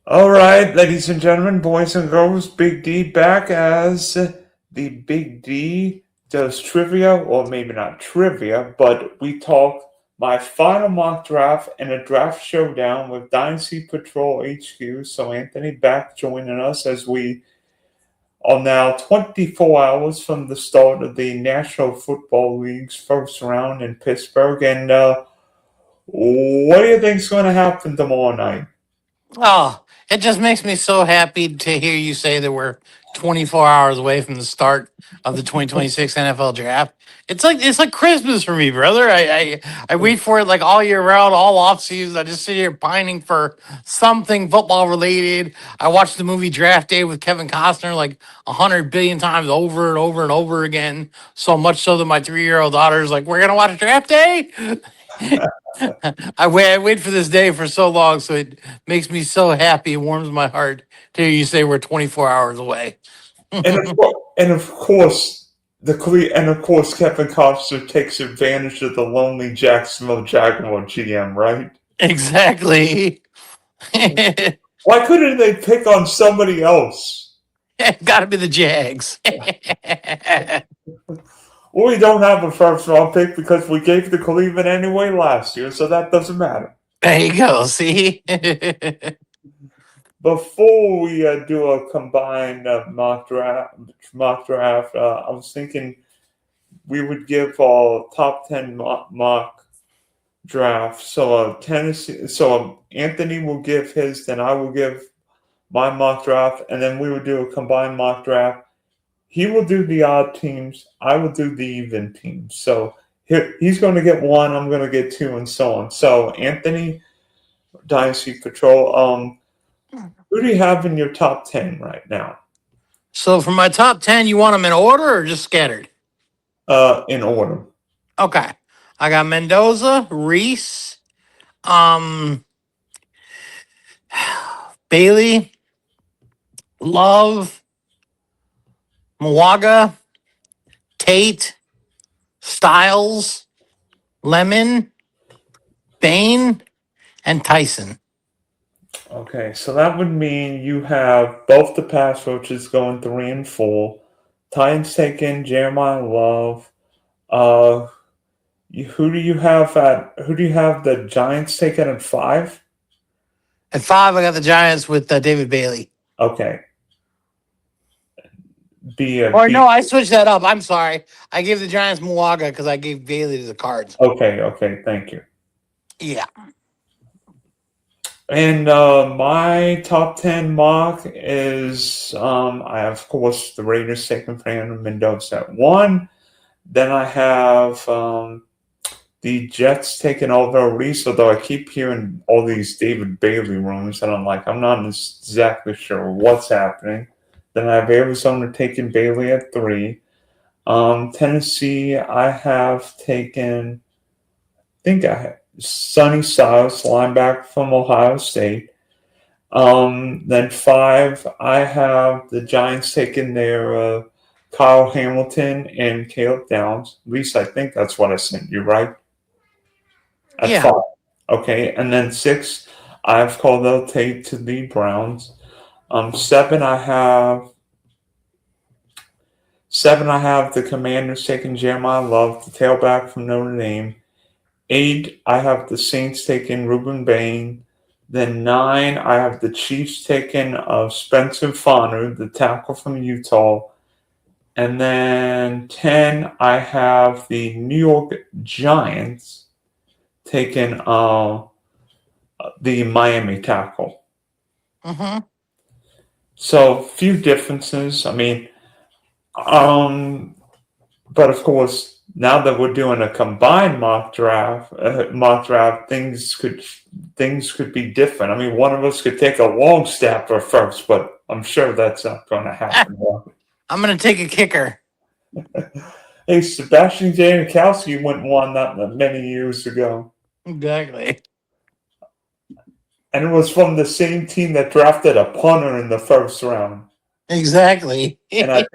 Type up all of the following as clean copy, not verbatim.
All right, ladies and gentlemen, boys and girls, Big D back as the Big D does trivia, or maybe not trivia, but we talk my final mock draft and a draft showdown with Dynasty Patrol HQ. So Anthony back joining us as we are now 24 hours from the start of the National Football League's first round in Pittsburgh. And what do you think's going to happen tomorrow night? Oh, it just makes me so happy to hear you say that we're 24 hours away from the start of the 2026 NFL draft. It's like Christmas for me, brother. I wait for it like all year round, all off season. I just sit here pining for something football related. I watched the movie Draft Day with Kevin Costner like 100 billion times over and over and over again. So much so that my 3-year-old daughter is like, "We're gonna watch Draft Day." I wait for this day for so long, so it makes me so happy. It warms my heart to hear you say we're 24 hours away. And of course, Kevin Costner takes advantage of the lonely Jacksonville Jaguar GM, right? Exactly. Why couldn't they pick on somebody else? Got to be the Jags. Well, we don't have a first round pick because we gave the Cleveland anyway last year, so that doesn't matter. There you go. See? Before we do a combined mock draft, I was thinking we would give our top 10 mock draft. So Anthony will give his, then I will give my mock draft, and then we will do a combined mock draft. He will do the odd teams. I will do the even teams. So he's going to get one. I'm going to get two, and so on. So Anthony, Dynasty Patrol. Who do you have in your top 10 right now? So for my top 10, you want them in order or just scattered? In order. Okay. I got Mendoza, Reese, um, Bailey, Love, Mwaga, Tate, Styles, Lemon, Bain, and Tyson. Okay, so that would mean you have both the pass roaches going 3 and 4. Titans taking Jeremiah Love. Uh, who do you have the Giants taking at 5? At 5, I got the Giants with David Bailey. Okay. No, I switched that up. I'm sorry. I gave the Giants Mwaga because I gave Bailey to the Cards. Okay, thank you. Yeah. And my top 10 mock is I have, of course, the Raiders taking Fernando Mendoza at 1. Then I have the Jets taking over Reese, although I keep hearing all these David Bailey rumors, and I'm not exactly sure what's happening. Then I have Arizona taking Bailey at 3. Tennessee, I have taken, I think I have Sonny Styles, linebacker from Ohio State. Then 5, I have the Giants taking their Kyle Hamilton and Caleb Downs. At least I think that's what I sent you, right? At Yeah. 5. Okay, and then 6, I have Caldwell Tate to the Browns. 7, I have the Commanders taking Jeremiah Love, the tailback from Notre Dame. 8, I have the Saints taking Ruben Bain. Then 9, I have the Chiefs taking Spencer Fonner, the tackle from Utah. And then 10, I have the New York Giants taking the Miami tackle. Mm-hmm. So, few differences. I mean, but of course, now that we're doing a combined mock draft, things could be different. I mean, one of us could take a long snapper first, but I'm sure that's not going to happen. I'm going to take a kicker. Hey, Sebastian Janikowski won that many years ago. Exactly. And it was from the same team that drafted a punter in the first round. Exactly. And I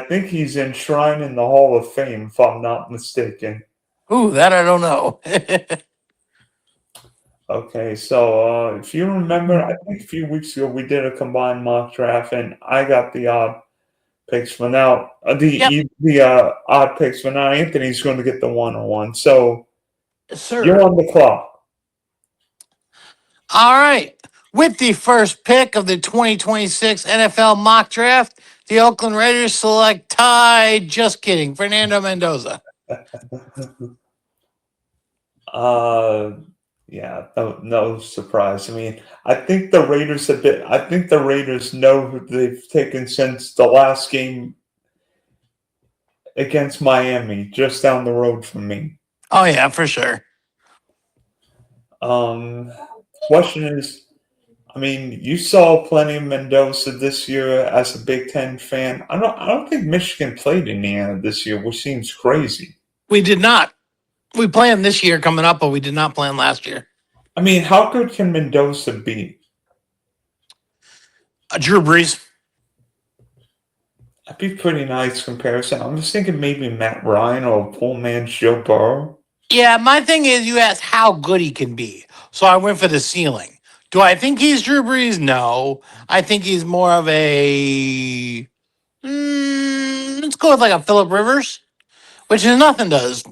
think he's enshrined in the Hall of Fame, if I'm not mistaken. Ooh, that I don't know. Okay, so if you remember, I think a few weeks ago we did a combined mock draft, and I got the odd picks for now. Yep, The odd picks for now. Anthony's going to get the 1-on-1. So you're sir. on the clock. All right. With the first pick of the 2026 NFL mock draft, the Oakland Raiders select Ty. Just kidding, Fernando Mendoza. Uh, yeah, no surprise. I mean, I think the Raiders have been. I think the Raiders know who they've taken since the last game against Miami, just down the road from me. Oh yeah, for sure. Um, Question is, I mean, you saw plenty of Mendoza this year as a Big Ten fan. I don't think Michigan played Indiana this year, which seems crazy. We did not. We planned this year coming up, but we did not plan last year. I mean, how good can Mendoza be? Drew Brees. That'd be pretty nice comparison. I'm just thinking maybe Matt Ryan or poor man Joe Burrow. Yeah, my thing is you asked how good he can be. So I went for the ceiling. Do I think he's Drew Brees? No. I think he's more of a let's go with like a Philip Rivers, which is nothing to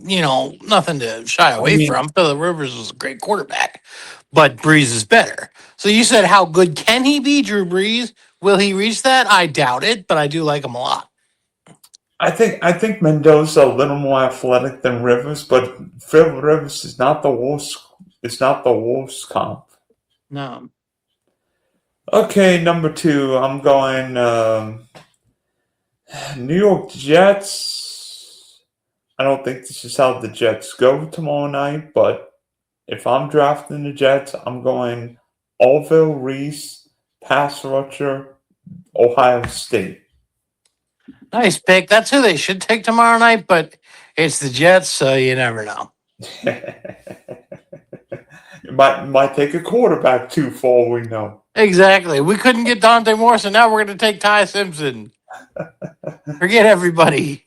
nothing to shy I away mean, from. Philip Rivers was a great quarterback, but Brees is better. So you said how good can he be, Drew Brees? Will he reach that? I doubt it, but I do like him a lot. I think Mendoza a little more athletic than Rivers, but Phil Rivers is not the worst. It's not the worst comp. No. Okay, number two. I'm going New York Jets. I don't think this is how the Jets go tomorrow night, but if I'm drafting the Jets, I'm going Orville Reese, pass rusher, Ohio State. Nice pick. That's who they should take tomorrow night, but it's the Jets, so you never know. It might take a quarterback too, for all we know. Exactly. We couldn't get Dante Morrison. Now we're going to take Ty Simpson. Forget everybody.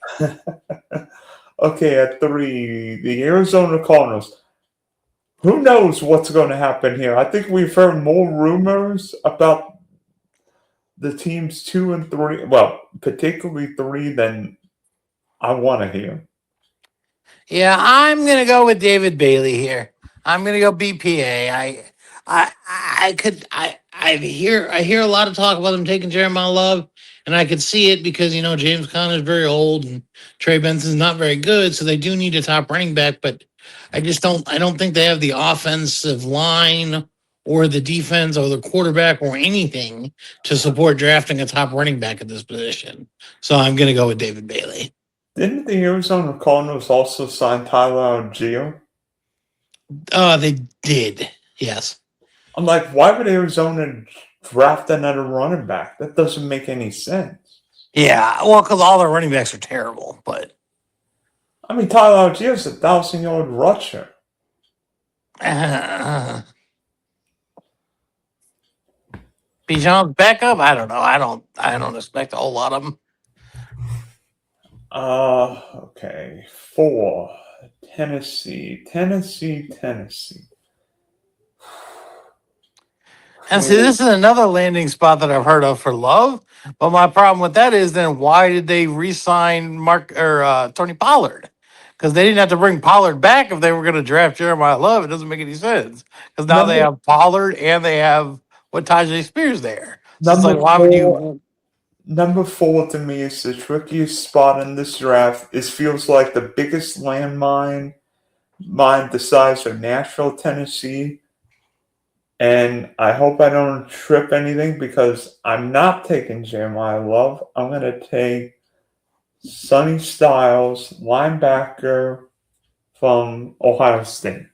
Okay, at three, the Arizona Cardinals. Who knows what's going to happen here? I think we've heard more rumors about the teams 2 and 3. Well, particularly 3 than I want to hear. Yeah, I'm gonna go with David Bailey here. I'm gonna go BPA. I hear a lot of talk about them taking Jeremiah Love, and I could see it because James Conner is very old and Trey Benson's not very good, so they do need a top running back. But I don't think they have the offensive line or the defense or the quarterback or anything to support drafting a top running back at this position. So I'm gonna go with David Bailey. Didn't the Arizona Cardinals also sign Tyler Algier? They did. Yes. I'm like, why would Arizona draft another running back? That doesn't make any sense. Yeah. Well, because all their running backs are terrible, but I mean, Tyler Algier is 1,000-yard rusher. Bijan's backup. I don't know. I don't expect a whole lot of them. Okay. 4. Tennessee. And see, this is another landing spot that I've heard of for Love. But my problem with that is then why did they re-sign Mark or Tony Pollard? Because they didn't have to bring Pollard back if they were going to draft Jeremiah Love. It doesn't make any sense because now they Number have Pollard and they have Tajay Spears there. So it's number like, why would 4 you? Number 4 to me is the trickiest spot in this draft. It feels like the biggest landmine, mine the size of Nashville, Tennessee. And I hope I don't trip anything because I'm not taking Jeremiah Love. I'm going to take Sonny Styles, linebacker from Ohio State.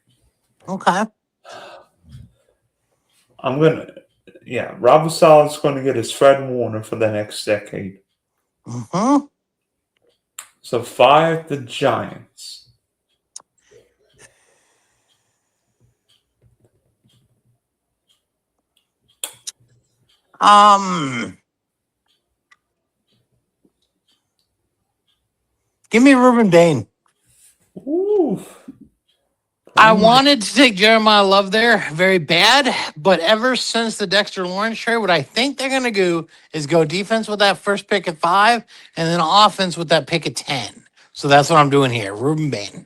Okay. Robert Sala's going to get his Fred Warner for the next decade. Mm-hmm. So 5, the Giants. Give me Ruben Dane. Ooh, I I'm gonna, wanted to take Jeremiah Love there very bad, but ever since the Dexter Lawrence trade, what I think they're going to do is go defense with that first pick at 5 and then offense with that pick at 10. So that's what I'm doing here. Ruben Bain.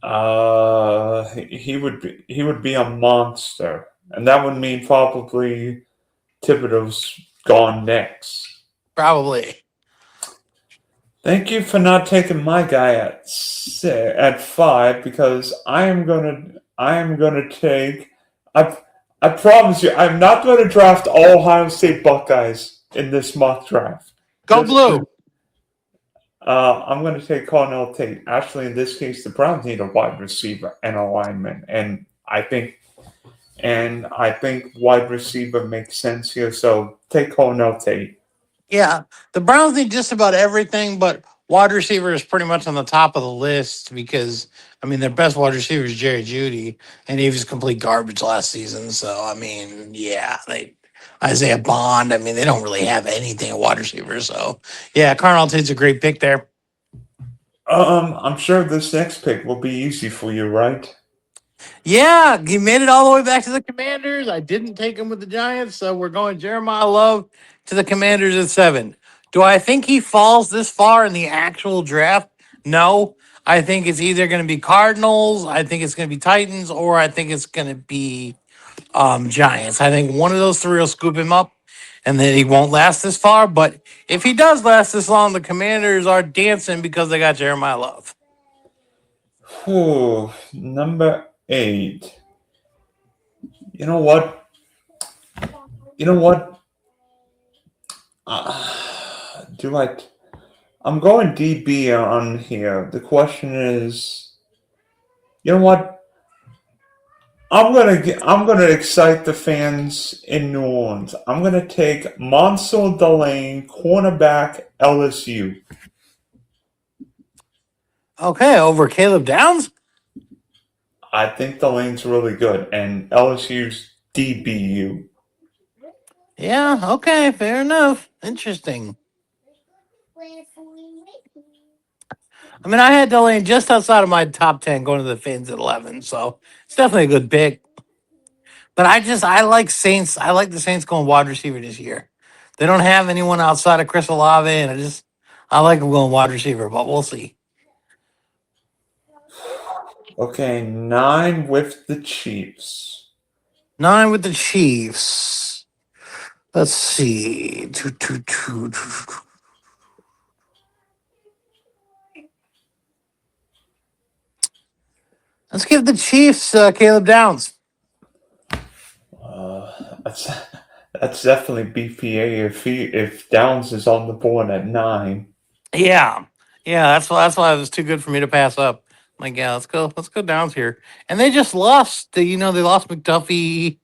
he would be a monster, and that would mean probably Thibodeau's gone next. Probably. Thank you for not taking my guy at 5 because I am gonna take. I promise you, I'm not going to draft all Ohio State Buckeyes in this mock draft. Go blue. I'm going to take Cornell Tate. Actually, in this case, the Browns need a wide receiver and a lineman, and I think wide receiver makes sense here. So take Cornell Tate. Yeah. The Browns need just about everything, but wide receiver is pretty much on the top of the list because, I mean, their best wide receiver is Jerry Judy, and he was complete garbage last season. So, I mean, yeah, Isaiah Bond, I mean, they don't really have anything at wide receiver. So, yeah, Carnell Tate's a great pick there. I'm sure this next pick will be easy for you, right? Yeah, he made it all the way back to the Commanders. I didn't take him with the Giants, so we're going Jeremiah Love to the Commanders at 7. Do I think he falls this far in the actual draft? No. I think it's either going to be Cardinals, I think it's going to be Titans, or I think it's going to be Giants. I think one of those three will scoop him up, and then he won't last this far. But if he does last this long, the Commanders are dancing because they got Jeremiah Love. Whew, number 8. You know what? You know what? Do I? I'm going DB on here. The question is, you know what? I'm gonna excite the fans in New Orleans. I'm gonna take Monsell Delane, cornerback, LSU. Okay, over Caleb Downs? I think Delane's really good, and LSU's DBU. Yeah, okay, fair enough. Interesting. I mean, I had Delane just outside of my top 10 going to the Fins at 11, so it's definitely a good pick. But I like Saints. I like the Saints going wide receiver this year. They don't have anyone outside of Chris Olave, and I like them going wide receiver, but we'll see. Okay, 9 with the Chiefs. 9 with the Chiefs. Let's see. Two. Let's give the Chiefs Caleb Downs. That's definitely BPA if Downs is on the board at 9. Yeah, that's why it was too good for me to pass up. Like, yeah, let's go Downs here. And they just lost. They lost McDuffie,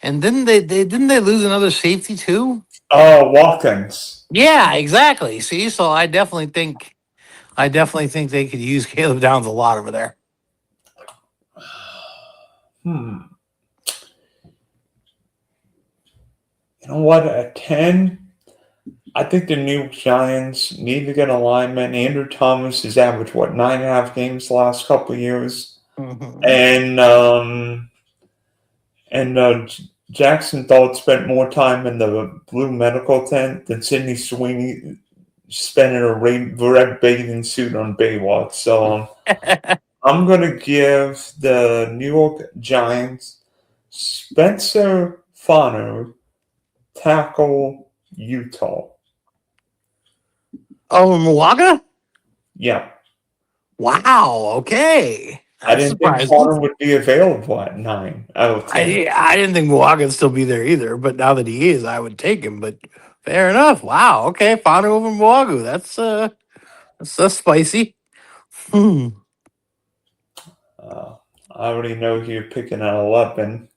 and didn't they lose another safety too? Oh, Watkins. Yeah, exactly. See, so I definitely think they could use Caleb Downs a lot over there. You know what? At 10, I think the New York Giants need to get a lineman. Andrew Thomas has averaged, 9.5 games the last couple of years? Mm-hmm. And Jackson Dart spent more time in the blue medical tent than Sidney Sweeney spent in a red bathing suit on Baywatch. So I'm going to give the New York Giants Spencer Fonner, tackle, Utah. Oh, Milwaukee? Yeah. Wow. Okay. I didn't think Fonner would be available at 9 out of 10. I didn't think Milwaukee would still be there either, but now that he is, I would take him. But fair enough. Wow. Okay, Fonner over Milwaukee. That's spicy. I already know who you're picking at 11.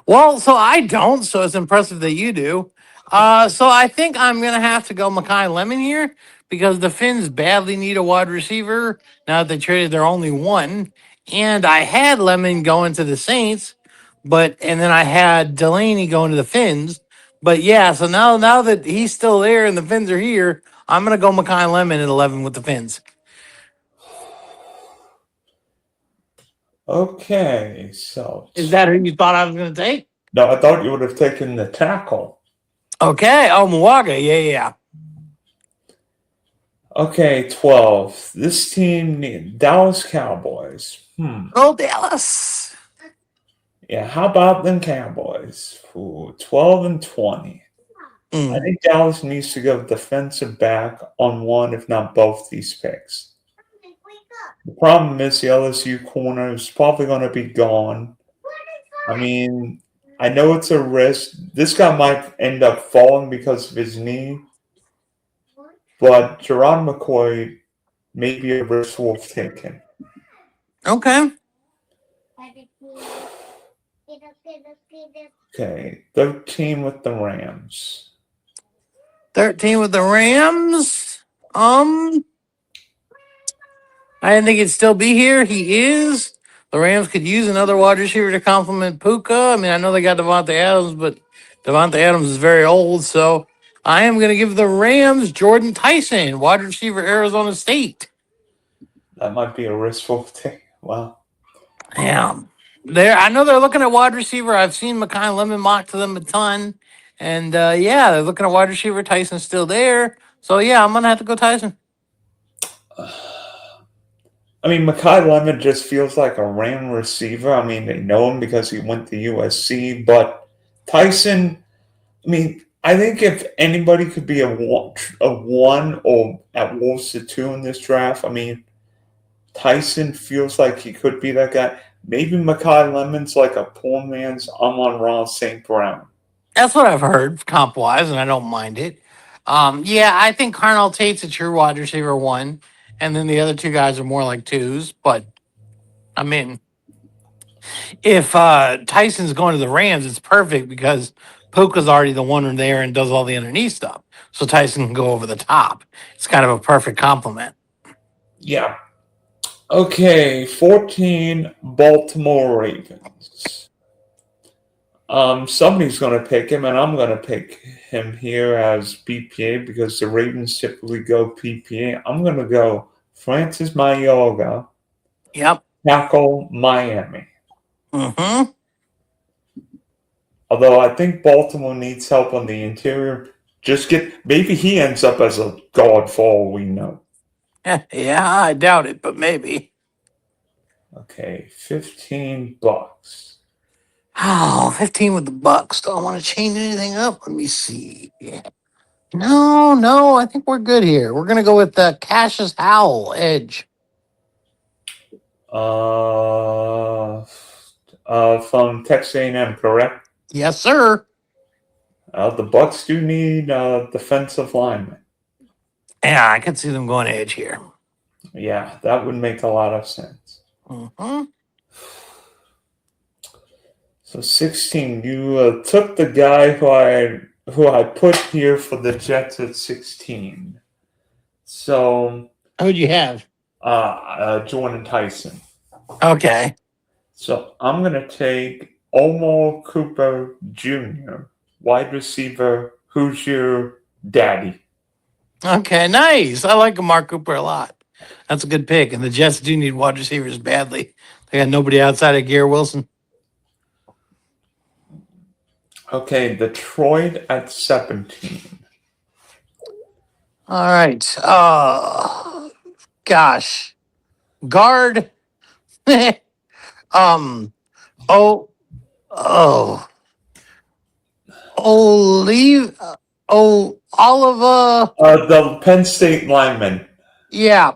Well, so I don't, so it's impressive that you do. So I think I'm gonna have to go Makai Lemon here because the Finns badly need a wide receiver now that they traded their only one. And I had Lemon going to the Saints, and then I had Delaney going to the Finns. But yeah, so now that he's still there and the Finns are here, I'm gonna go Makai Lemon at 11 with the Finns. Okay, so Is that who you thought I was going to take? no, I thought you would have taken the tackle. Okay. Oh, Milwaukee. Yeah. Okay, 12. This team, Dallas Cowboys. Oh, Dallas. Yeah, how about them Cowboys? Ooh, 12 and 20. I Mm. think Dallas needs to go defensive back on one, if not both, these picks. The problem is the LSU corner is probably going to be gone. I mean, I know it's a risk. This guy might end up falling because of his knee, but Gerard McCoy may be a risk worth taking. Okay. Okay, 13 with the Rams. 13 with the Rams. I didn't think he'd still be here. He is. The Rams could use another wide receiver to complement Puka. I mean, I know they got Devontae Adams, but Devontae Adams is very old. So I am going to give the Rams Jordan Tyson, wide receiver, Arizona State. That might be a risk worth taking. Wow. Yeah. I know they're looking at wide receiver. I've seen Makai Lemon mock to them a ton. And yeah, they're looking at wide receiver. Tyson's still there. So yeah, I'm going to have to go Tyson. I mean, Makai Lemon just feels like a Ram receiver. I mean, they know him because he went to USC, but Tyson, I mean, I think if anybody could be a one or at worst a two in this draft, I mean, Tyson feels like he could be that guy. Maybe Makai Lemon's like a poor man's Amon-Ra St. Brown. That's what I've heard comp wise, and I don't mind it. Yeah, I think Carnell Tate's a true wide receiver one, and then the other two guys are more like twos. But I mean, if Tyson's going to the Rams, it's perfect because Puka's already the one there and does all the underneath stuff, so Tyson can go over the top. It's kind of a perfect complement. Yeah. Okay, 14 Baltimore Ravens. Somebody's going to pick him, and I'm going to pick him here as BPA because the Ravens typically go PPA. I'm going to go Francis Mayorga, Yep. tackle Miami. Mm-hmm. Although I think Baltimore needs help on the interior. Maybe he ends up as a guard for all we know. Yeah, I doubt it, but maybe. Okay, $15. Oh, 15 with the Bucks. Do I want to change anything up? Let me see. No, I think we're good here. We're gonna go with Cassius Howell, edge. From Texas A&M, correct? Yes, sir. The Bucks do need defensive linemen. Yeah, I could see them going edge here. Yeah, that would make a lot of sense. Mm-hmm. So 16, you took the guy who I put here for the Jets at 16. So Who'd you have? Jordan Tyson. Okay. So I'm gonna take Omar Cooper Jr., wide receiver. Who's your daddy? Okay, nice. I like Mark Cooper a lot. That's a good pick. And the Jets do need wide receivers badly. They got nobody outside of Garrett Wilson. Okay, Detroit at 17. All right. Gosh. Guard. um. Oh. Oh. Olive. Oh. Oliver. The Penn State lineman. Yeah.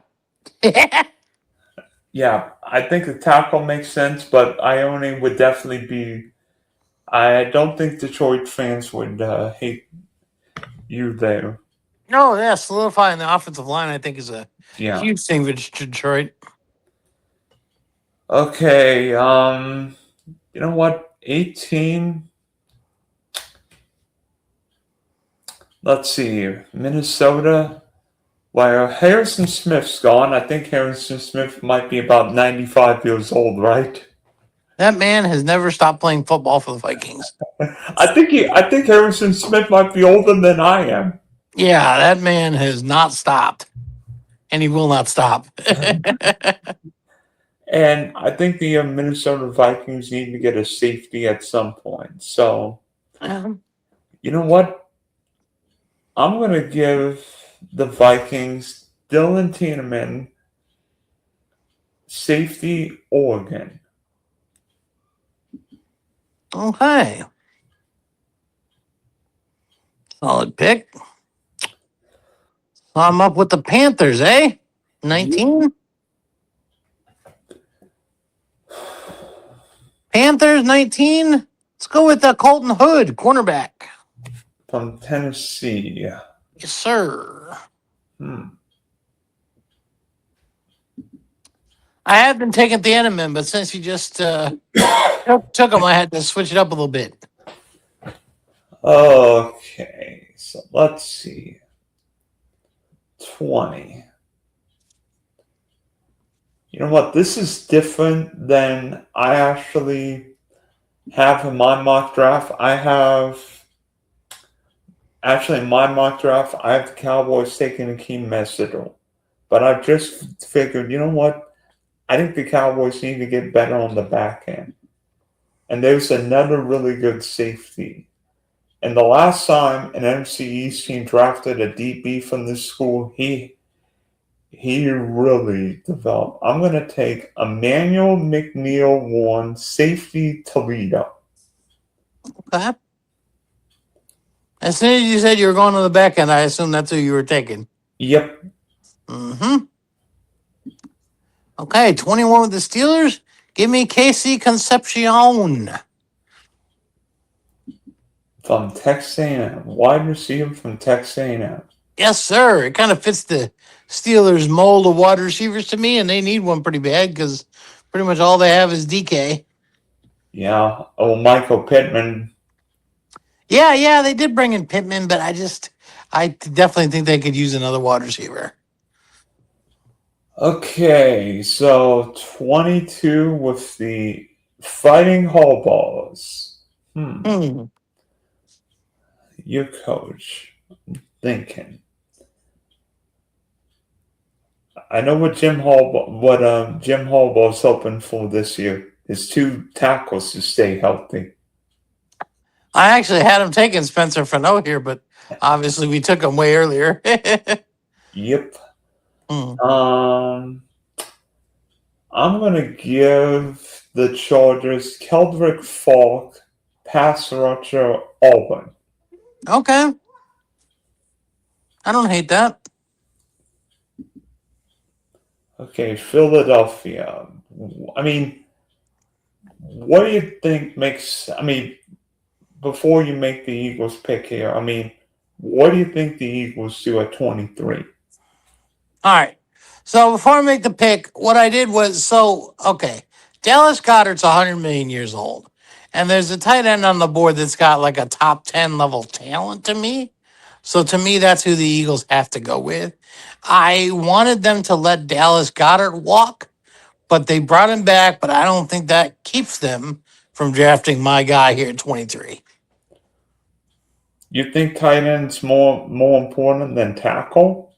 Yeah, I think the tackle makes sense, but Ione would definitely be. I don't think Detroit fans would hate you there. No, yeah, solidifying the offensive line, I think, is a Yeah. huge thing for Detroit. Okay. You know what? 18. Let's see. Minnesota. While Harrison Smith's gone, I think Harrison Smith might be about 95 years old, right? That man has never stopped playing football for the Vikings. I think Harrison Smith might be older than I am. Yeah, that man has not stopped, and he will not stop. And I think the Minnesota Vikings need to get a safety at some point. So, you know what? I'm going to give the Vikings Dylan Tiedemann, safety, Oregon. Okay. Solid pick. So I'm up with the Panthers, eh? 19? Panthers, 19. Let's go with Colton Hood, cornerback. From Tennessee. Yes, sir. I have been taking the Eneman, but since you just took them, I had to switch it up a little bit. Okay, so let's see. 20. You know what? This is different than I actually have in my mock draft. In my mock draft, I have the Cowboys taking Akeem Mesidor. But I just figured, you know what? I think the Cowboys need to get better on the back end. And there's another really good safety. And the last time an NFC East team drafted a DB from this school, he really developed. I'm going to take Emmanuel McNeil Warren, safety, Toledo. Okay. As soon as you said you were going to the back end, I assume that's who you were taking. Yep. Mm-hmm. Okay, 21 with the Steelers. Give me Casey Concepcion. From Texas A&M. Wide receiver from Texas A&M. Yes, sir. It kind of fits the Steelers' mold of wide receivers to me, and they need one pretty bad because pretty much all they have is DK. Yeah. Oh, Michael Pittman. Yeah, they did bring in Pittman, but I definitely think they could use another wide receiver. Okay, so 22 with the Fighting Hallballs. Your coach. Thinking. I know what Jim Harbaugh's hoping for this year. His 2 tackles to stay healthy. I actually had him taking Spencer Fano here, but obviously we took him way earlier. Yep. I'm gonna give the Chargers Keldrick Falk, pass rusher, Auburn. Okay. I don't hate that. Okay, Philadelphia. I mean, what do you think makes? I mean, before you make the Eagles pick here, I mean, what do you think the Eagles do at 23? All right. So before I make the pick, what I did was okay. Dallas Goedert's 100 million years old. And there's a tight end on the board that's got like a top 10 level talent to me. So to me, that's who the Eagles have to go with. I wanted them to let Dallas Goedert walk, but they brought him back, but I don't think that keeps them from drafting my guy here at 23. You think tight end's more important than tackle?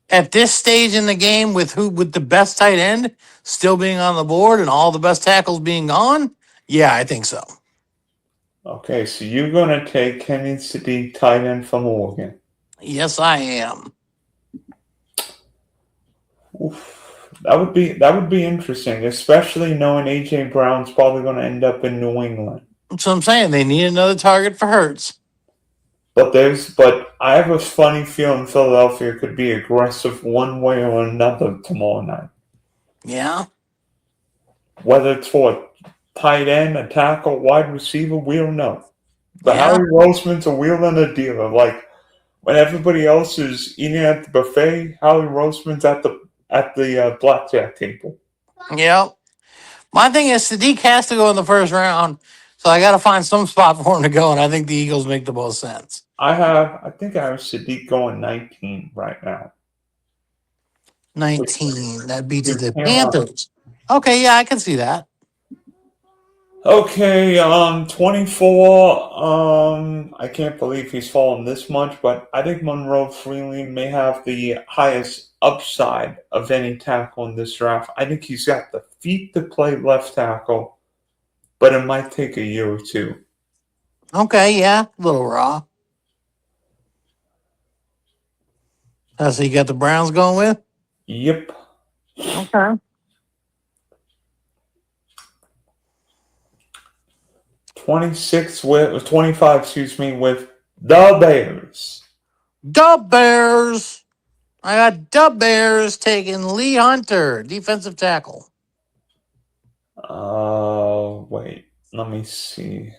At this stage in the game, with the best tight end still being on the board and all the best tackles being gone, yeah, I think so. Okay, so you're gonna take Kenyon City tight end from Oregon. Yes, I am. Oof. That would be interesting, especially knowing AJ Brown's probably gonna end up in New England. So I'm saying they need another target for Hurts. But I have a funny feeling Philadelphia could be aggressive one way or another tomorrow night. Yeah. Whether it's for a tight end, a tackle, wide receiver, we don't know. But Yeah. Howie Roseman's a wheeler and a dealer. Like when everybody else is eating at the buffet, Howie Roseman's at the blackjack table. Yeah. My thing is Sadiq has to go in the first round, so I got to find some spot for him to go, and I think the Eagles make the most sense. I think I have Sadiq going 19 right now. 19. That beats the Panthers. Okay, yeah, I can see that. Okay, 24. I can't believe he's fallen this much, but I think Monroe Freely may have the highest upside of any tackle in this draft. I think he's got the feet to play left tackle, but it might take a year or two. Okay, yeah, a little raw. So you got the Browns going with? Yep. Okay. 26 with 25, excuse me, with the Bears. Dub Bears. I got Dub Bears taking Lee Hunter, defensive tackle. Wait, let me see.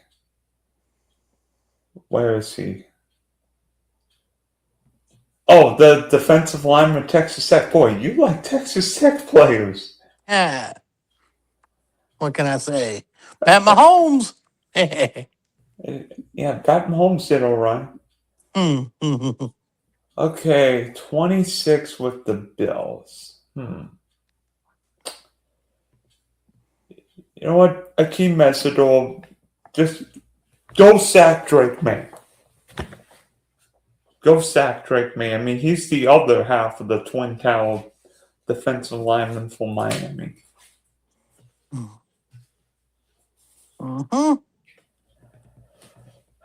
Where is he? Oh, the defensive lineman, Texas Tech. Boy, you like Texas Tech players. Yeah. What can I say? Pat Mahomes. Yeah, Pat Mahomes did all right. Hmm. Okay, 26 with the Bills. You know what? Akeem Mesidor, just go sack Drake May. Go sack Drake May. I mean, he's the other half of the twin tower defensive lineman for Miami. Mm-hmm.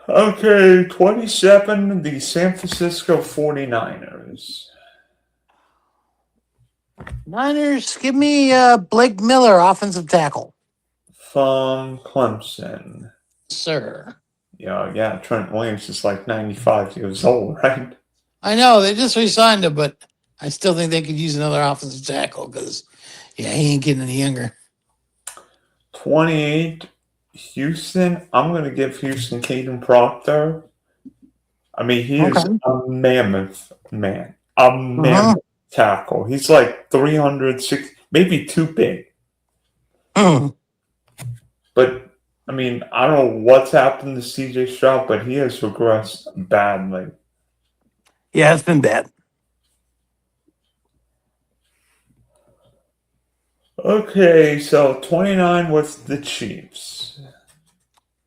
Okay, 27, the San Francisco 49ers. Niners, give me Blake Miller, offensive tackle. From Clemson. Sir. Yeah, Trent Williams is like 95 years old, right? I know, they just re-signed him, but I still think they could use another offensive tackle because, yeah, he ain't getting any younger. 28, Houston. I'm going to give Houston Caden Proctor. I mean, he is a mammoth man. A mammoth tackle. He's like 360, maybe too big. But, I mean, I don't know what's happened to CJ Stroud, but he has regressed badly. Yeah, it's been bad. Okay, so 29 with the Chiefs.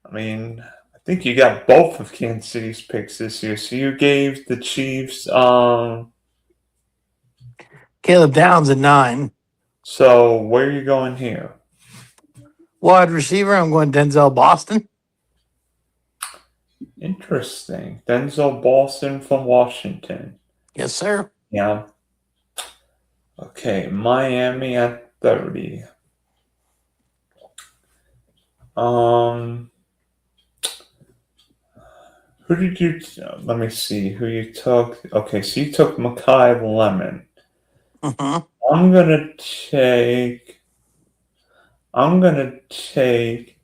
I mean, I think you got both of Kansas City's picks this year. So you gave the Chiefs, Caleb Downs at 9. so where are you going here? Wide receiver, I'm going Denzel Boston. Interesting. Denzel Boston from Washington. Yes, sir. Yeah. Okay, Miami at 30. Who did you? Let me see who you took. Okay, so you took Makai Lemon. Mm-hmm. I'm gonna take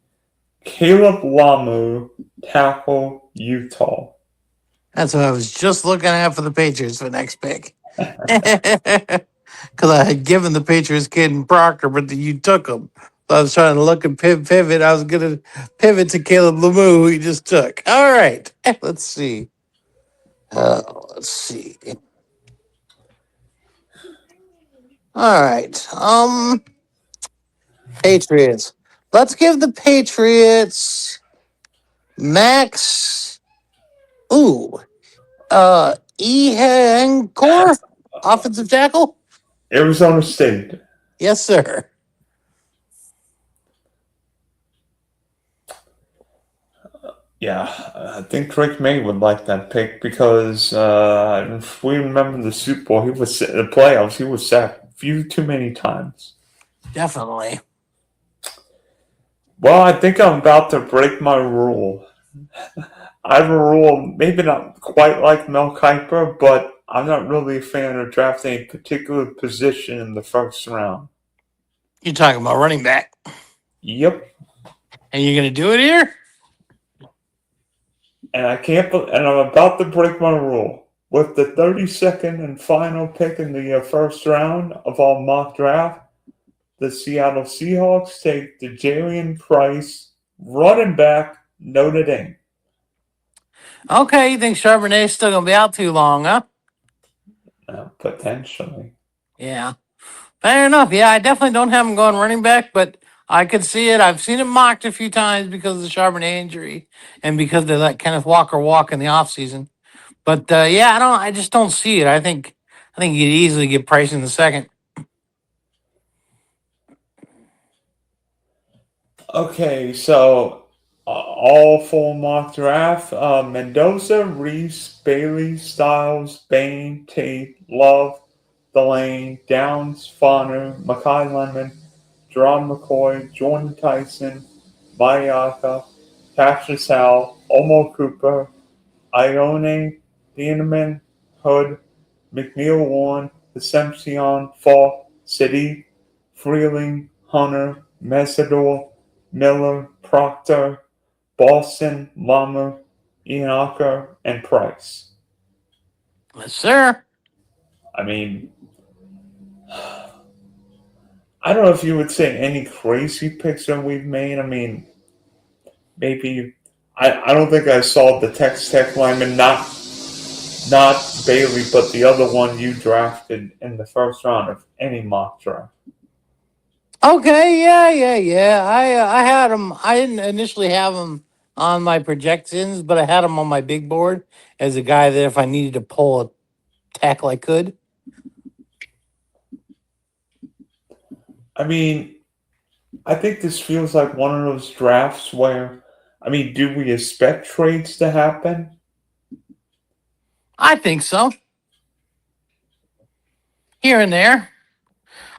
Caleb Lamu, tackle Utah. That's what I was just looking at for the Patriots for the next pick. Because I had given the Patriots Caden Proctor, but you took him. So I was trying to look and pivot. I was going to pivot to Caleb Lamu, who you just took. All right. Let's see. Let's see. All right. Patriots. Let's give the Patriots Max. Ooh. Ehankor, offensive tackle. Arizona State. Yes, sir. Yeah, I think Drake May would like that pick because if we remember the Super Bowl, the playoffs, he was sacked a few too many times. Definitely. Well, I think I'm about to break my rule. I have a rule, maybe not quite like Mel Kiper, but I'm not really a fan of drafting a particular position in the first round. You're talking about running back. Yep. And you're going to do it here? And I'm about to break my rule. With the 32nd and final pick in the first round of our mock draft, the Seattle Seahawks take the Jalen Price, running back, Notre Dame. Okay, you think Charbonnet's still going to be out too long, huh? Potentially. Yeah. Fair enough. Yeah, I definitely don't have him going running back, but I could see it. I've seen it mocked a few times because of the Charbonnet injury and because they let Kenneth Walker walk in the offseason. But yeah, I just don't see it. I think you'd easily get Price in the second. Okay, so all full mock draft: Mendoza, Reese, Bailey, Styles, Bain, Tate, Love, Delane, Downs, Fonner, Makai Lemon, Jerron McCoy, Jordan Tyson, Mayaka, Cassius Howell, Omo Cooper, Ione, Dieneman, Hood, McNeil Warren, Decepcion, Falk, City, Freeling, Hunter, Mesador, Miller, Proctor, Boston, Lummer, Enocher, and Price. Yes, sir. I mean, I don't know if you would say any crazy picks that we've made. I mean, maybe I don't think I saw the Tech lineman, not Bailey, but the other one you drafted in the first round of any mock draft. Okay, yeah. I had him. I didn't initially have him on my projections, but I had him on my big board as a guy that if I needed to pull a tackle, I could. I mean, I think this feels like one of those drafts where, I mean, do we expect trades to happen? I think so. Here and there.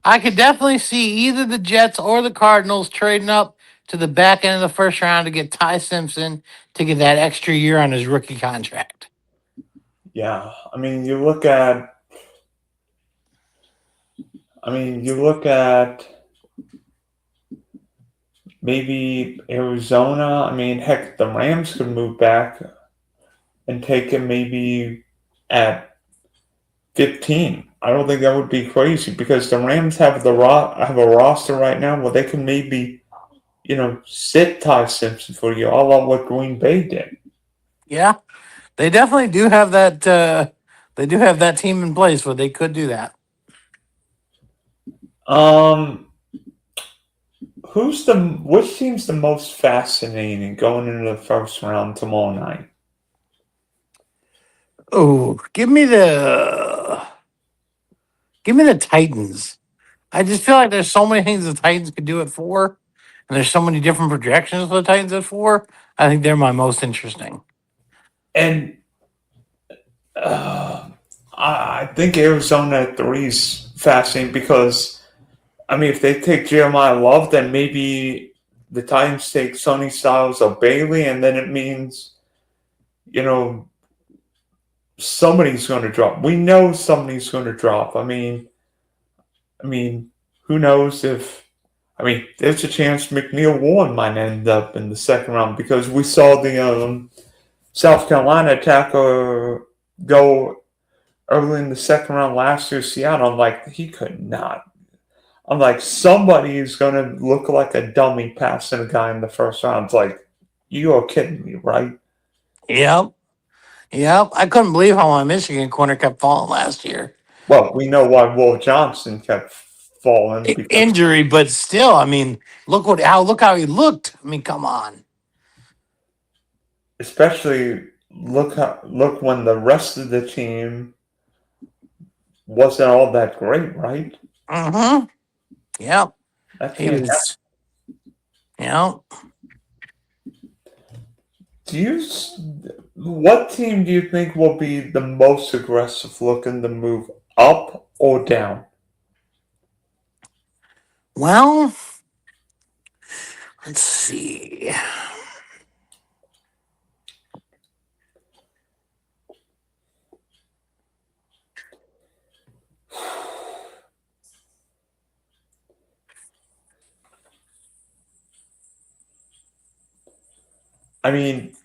I could definitely see either the Jets or the Cardinals trading up to the back end of the first round to get Ty Simpson to get that extra year on his rookie contract. Yeah, you look at maybe Arizona. I mean, heck, the Rams could move back and take him maybe at 15. I don't think that would be crazy because the Rams have have a roster right now where they can maybe, sit Ty Simpson for you, all on what Green Bay did. Yeah, they definitely do have that. They do have that team in place where they could do that. Um, which team's the most fascinating going into the first round tomorrow night? Oh, give me the Titans. I just feel like there's so many things the Titans could do it for, and there's so many different projections for the Titans at 4. I think they're my most interesting. And I think Arizona at 3 is fascinating because, I mean, if they take Jeremiah Love, then maybe the Titans take Sonny Styles or Bailey, and then it means, you know, somebody's going to drop. We know somebody's going to drop. I mean, who knows if? I mean, there's a chance McNeil Warren might end up in the second round because we saw the South Carolina attacker go early in the second round last year. Seattle. I'm like, he could not. I'm like, somebody is going to look like a dummy passing a guy in the first round. It's like, you are kidding me, right? Yep. Yep. I couldn't believe how my Michigan corner kept falling last year. Well, we know why Will Johnson kept falling because, Injury, but still, I mean, look how he looked. I mean, come on. especially look when the rest of the team wasn't all that great, right? Mm-hmm. Yep. That He can't happen. was. Yep. Do you? What team do you think will be the most aggressive looking to move up or down? Well, let's see. I mean,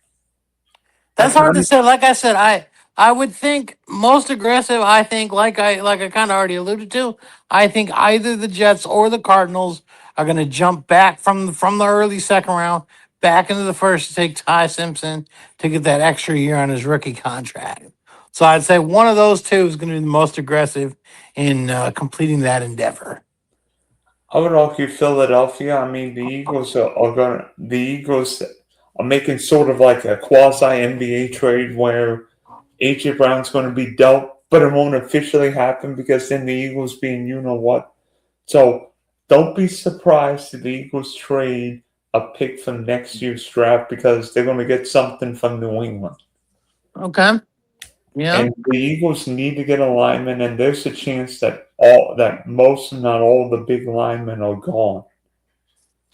I That's hard kind to of say. Like I said, I would think most aggressive. I think like I kind of already alluded to. I think either the Jets or the Cardinals are going to jump back from the early second round back into the first to take Ty Simpson to get that extra year on his rookie contract. So I'd say one of those two is going to be the most aggressive in completing that endeavor. I would argue Philadelphia. I mean, the Eagles are making sort of like a quasi NBA trade where AJ Brown's going to be dealt, but it won't officially happen because then the Eagles being you know what. So don't be surprised if the Eagles trade a pick from next year's draft because they're going to get something from New England. Okay. Yeah, And the Eagles need to get a lineman, and there's a chance that most, not all, the big linemen are gone.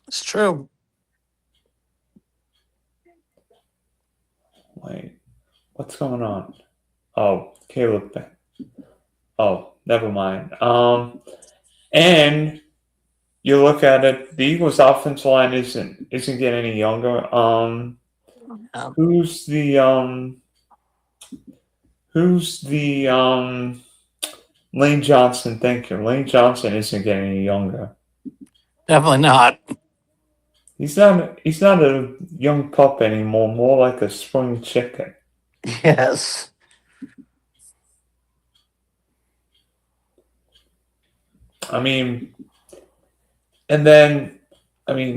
it's true. Wait, what's going on? Oh, Caleb. Oh, never mind. And you look at it, the Eagles' offensive line isn't getting any younger. Um, Who's the who's the Lane Johnson? Thank you. Lane Johnson isn't getting any younger. definitely not. He's not a young pup anymore. More like a spring chicken. Yes. I mean, and then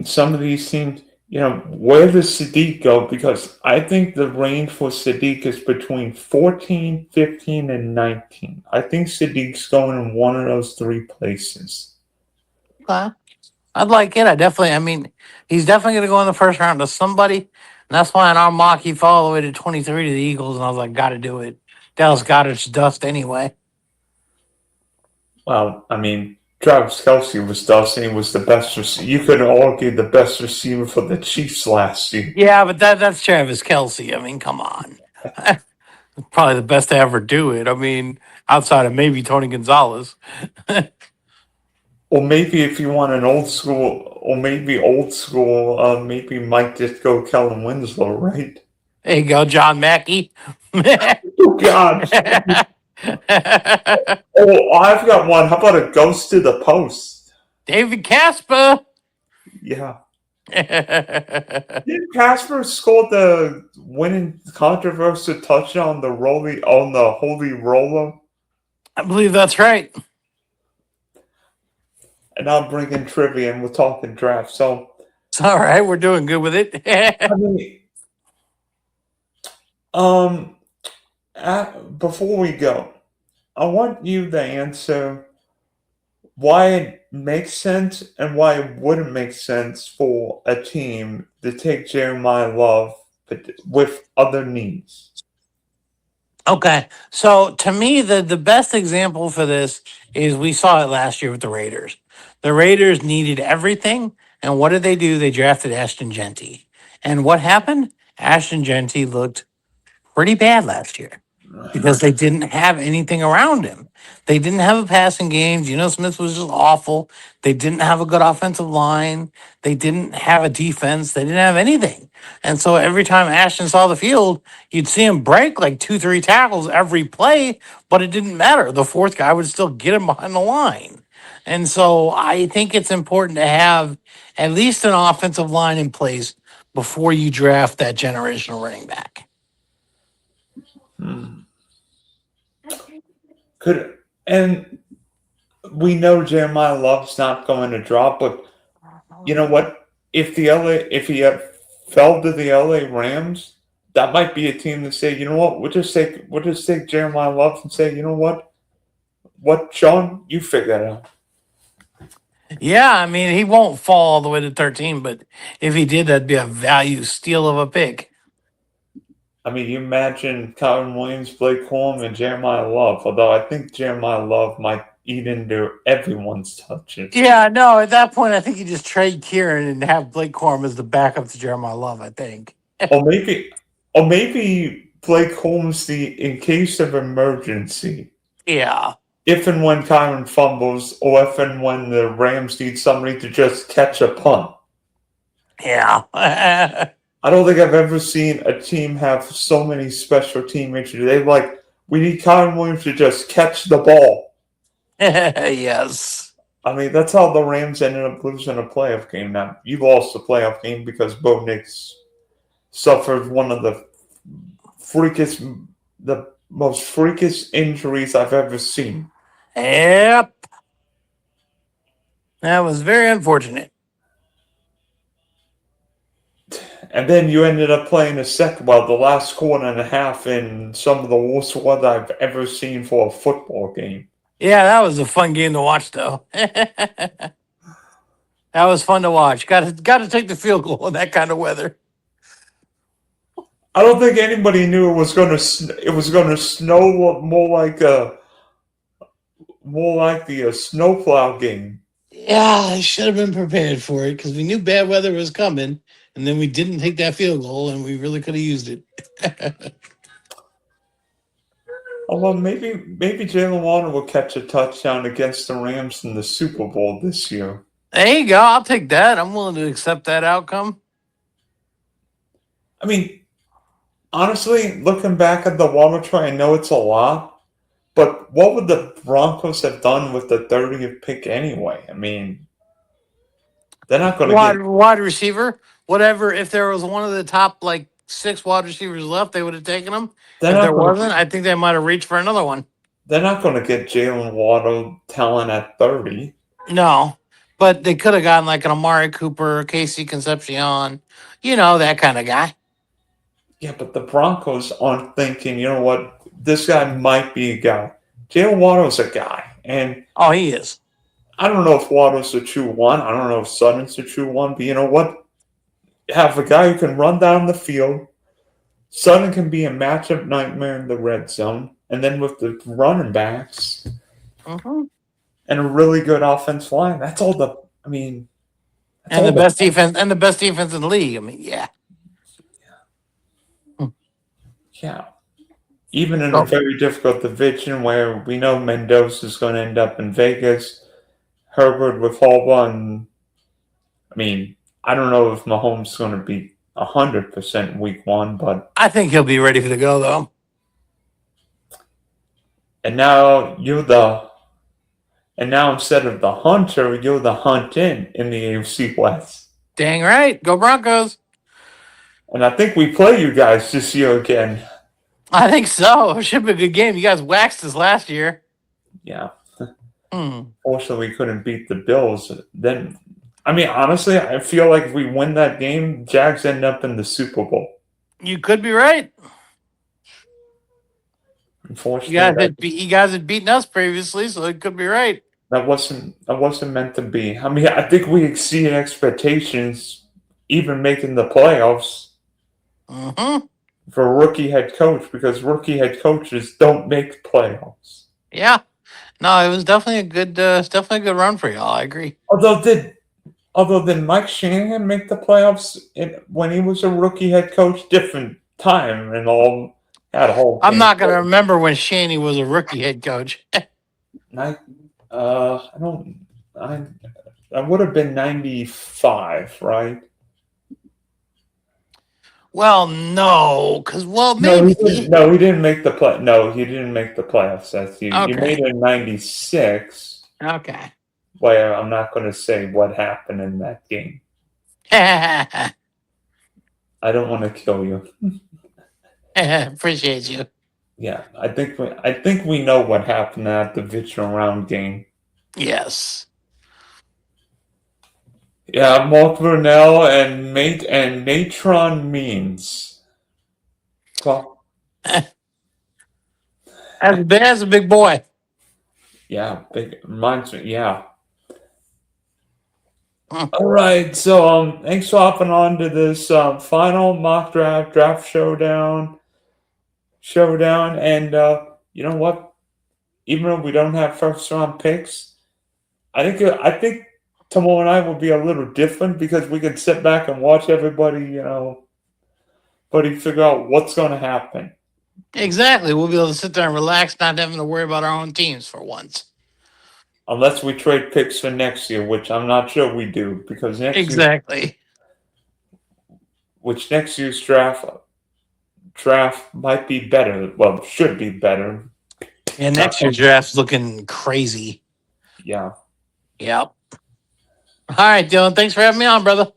some of these teams. Where does Sadiq go? Because I think the range for Sadiq is between 14, 15, and 19. I think Sadiq's going in one of those three places. Okay. I'd like it. I mean, he's definitely going to go in the first round to somebody. And that's why in our mock, he fell all the way to 23 to the Eagles. And I was like, got to do it. Dallas Goddard's dust anyway. Well, Travis Kelce was dust, and he was the best receiver. You could argue the best receiver for the Chiefs last year. Yeah, but that's Travis Kelce. I mean, come on. Probably the best to ever do it. I mean, outside of maybe Tony Gonzalez. Or maybe if you want an old school, maybe Mike Ditko, Kellen Winslow, right? There you go, John Mackey. Oh, God. Oh, I've got one. How about a ghost to the post? David Casper. Yeah. Did Casper score the winning controversial touchdown on the holy roller? I believe that's right. And I'm bringing trivia and we're talking draft. So, It's all right. We're doing good with it. before we go, I want you to answer why it makes sense and why it wouldn't make sense for a team to take Jeremiah Love with other needs. Okay. So to me, the best example for this is we saw it last year with the Raiders. The Raiders needed everything. And what did they do? They drafted Ashton Genty. And what happened? Ashton Genty looked pretty bad last year because they didn't have anything around him. They didn't have a passing game. Geno Smith was just awful. They didn't have a good offensive line. They didn't have a defense. They didn't have anything. And so every time Ashton saw the field, you'd see him break like 2, 3 tackles every play, but it didn't matter. The fourth guy would still get him behind the line. And so I think it's important to have at least an offensive line in place before you draft that generational running back. And we know Jeremiah Love's not going to drop, but you know what? If he fell to the LA Rams, that might be a team to say, you know what, we'll just take Jeremiah Love and say, you know what, Sean, you figure it out. Yeah, I mean, he won't fall all the way to 13, but if he did, that'd be a value steal of a pick. You imagine Kyron Williams, Blake Corum, and Jeremiah Love, although I think Jeremiah Love might eat into everyone's touches. Yeah, no, at that point, I think you just trade Kieran and have Blake Corum as the backup to Jeremiah Love, I think. or maybe Blake Corum's the in case of emergency. Yeah. If and when Kyron fumbles, or if and when the Rams need somebody to just catch a punt. Yeah. I don't think I've ever seen a team have so many special team issues. They're like, we need Kyron Williams to just catch the ball. Yes. That's how the Rams ended up losing a playoff game. Now, you lost the playoff game because Bo Nix suffered one of the most freakish injuries I've ever seen. Yep. That was very unfortunate. And then you ended up playing the last quarter and a half in some of the worst weather I've ever seen for a football game. Yeah, that was a fun game to watch, though. That was fun to watch. Got to take the field goal in that kind of weather. I don't think anybody knew it was going to snow more like the snowplow game. Yeah, I should have been prepared for it because we knew bad weather was coming, and then we didn't take that field goal, and we really could have used it. Oh, well, maybe Jalen Waddle will catch a touchdown against the Rams in the Super Bowl this year. There you go. I'll take that. I'm willing to accept that outcome. I mean, honestly, looking back at the Waddle try, I know it's a lot, but what would the Broncos have done with the 30th pick anyway? I mean, they're not going to get. Wide receiver, whatever. If there was one of the top like 6 wide receivers left, they would have taken them. If there wasn't, I think they might have reached for another one. They're not going to get Jalen Waddle talent at 30. No, but they could have gotten like an Amari Cooper, Casey Concepcion, that kind of guy. Yeah, but the Broncos aren't thinking, you know what, this guy might be a guy. Jalen Waddle's a guy. And he is. I don't know if Waddle's a true one. I don't know if Sutton's a true one. But you know what? Have a guy who can run down the field. Sutton can be a matchup nightmare in the red zone. And then with the running backs and a really good offensive line, that's all the. I mean, and the best defense in the league. I mean, yeah. Yeah. Even in a very difficult division where we know Mendoza's going to end up in Vegas, Herbert with Harbaugh, I mean, I don't know if Mahomes is going to be 100% week 1, but I think he'll be ready to go though. And now instead of the hunter, you're the hunt-in the AFC West. Dang right. Go Broncos. And I think we play you guys this year again. I think so. It should be a good game. You guys waxed us last year. Yeah. Fortunately, we couldn't beat the Bills. Then, I mean, honestly, I feel like if we win that game, Jags end up in the Super Bowl. You could be right. Unfortunately, you guys had beaten us previously, so it could be right. That wasn't meant to be. I mean, I think we exceeded expectations, even making the playoffs. For a rookie head coach, because rookie head coaches don't make playoffs. Yeah, no, it was definitely a good run for y'all. I agree. Although did Mike Shanahan make the playoffs when he was a rookie head coach? Different time and all. Had a whole. I'm not gonna remember when Shanny was a rookie head coach. I would have been 95, right? Well, no, because maybe he didn't make the play. No, he didn't make the playoffs. You made it in 96. Okay. Where I'm not going to say what happened in that game. I don't want to kill you. Appreciate you. Yeah, I think we know what happened at the divisional round game. Yes. Yeah, Mark Brunell and Natron Means. Well, that's a big boy. Yeah, reminds me. Yeah. All right, so thanks for hopping on to this final mock draft showdown, and you know what? Even though we don't have first round picks, I think tomorrow night will be a little different because we can sit back and watch everybody, figure out what's going to happen. Exactly, we'll be able to sit there and relax, not having to worry about our own teams for once. Unless we trade picks for next year, which I'm not sure we do, because next year's draft might be better. Well, should be better. And next year's draft's looking crazy. Yeah. Yep. All right, Dylan. Thanks for having me on, brother.